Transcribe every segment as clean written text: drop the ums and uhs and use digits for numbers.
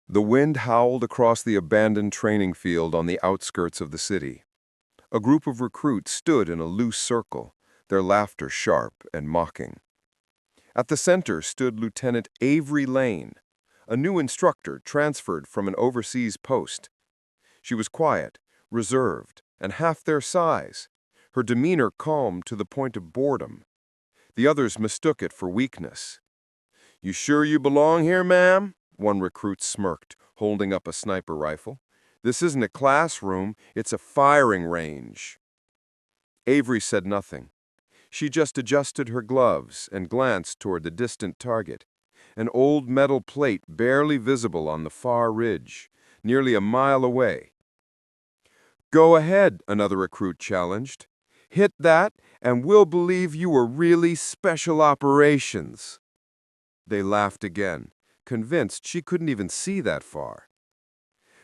The wind howled across the abandoned training field on the outskirts of the city. A group of recruits stood in a loose circle, their laughter sharp and mocking. At the center stood Lieutenant Avery Lane, a new instructor transferred from an overseas post. She was quiet, reserved, and half their size, her demeanor calm to the point of boredom. The others mistook it for weakness. "You sure you belong here, ma'am?" One recruit smirked, holding up a sniper rifle. "This isn't a classroom, it's a firing range." Avery said nothing. She just adjusted her gloves and glanced toward the distant target, an old metal plate barely visible on the far ridge, nearly a mile away. "Go ahead," another recruit challenged. "Hit that, and we'll believe you were really special operations." They laughed again, convinced she couldn't even see that far.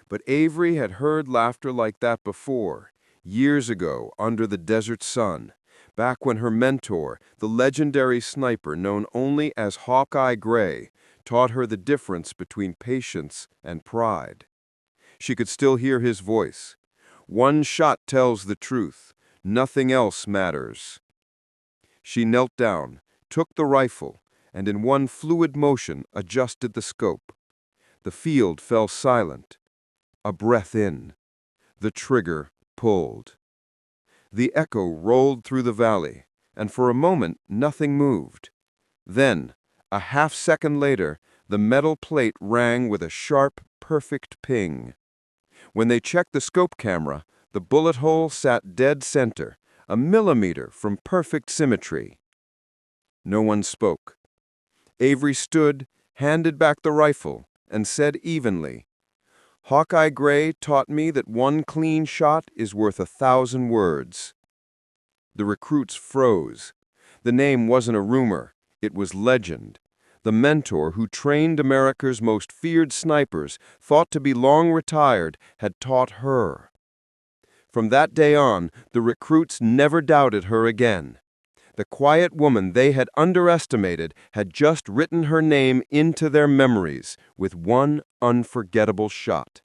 But Avery had heard laughter like that before, years ago under the desert sun, back when her mentor, the legendary sniper known only as Hawkeye Gray, taught her the difference between patience and pride. She could still hear his voice. "One shot tells the truth. Nothing else matters." She knelt down, took the rifle, and in one fluid motion adjusted the scope. The field fell silent. A breath in. The trigger pulled. The echo rolled through the valley, and for a moment nothing moved. Then, a half-second later, the metal plate rang with a sharp, perfect ping. When they checked the scope camera, the bullet hole sat dead center, a millimeter from perfect symmetry. No one spoke. Avery stood, handed back the rifle, and said evenly, "Hawkeye Gray taught me that one clean shot is worth 1,000 words." The recruits froze. The name wasn't a rumor, it was legend. The mentor who trained America's most feared snipers, thought to be long retired, had taught her. From that day on, the recruits never doubted her again. The quiet woman they had underestimated had just written her name into their memories with one unforgettable shot.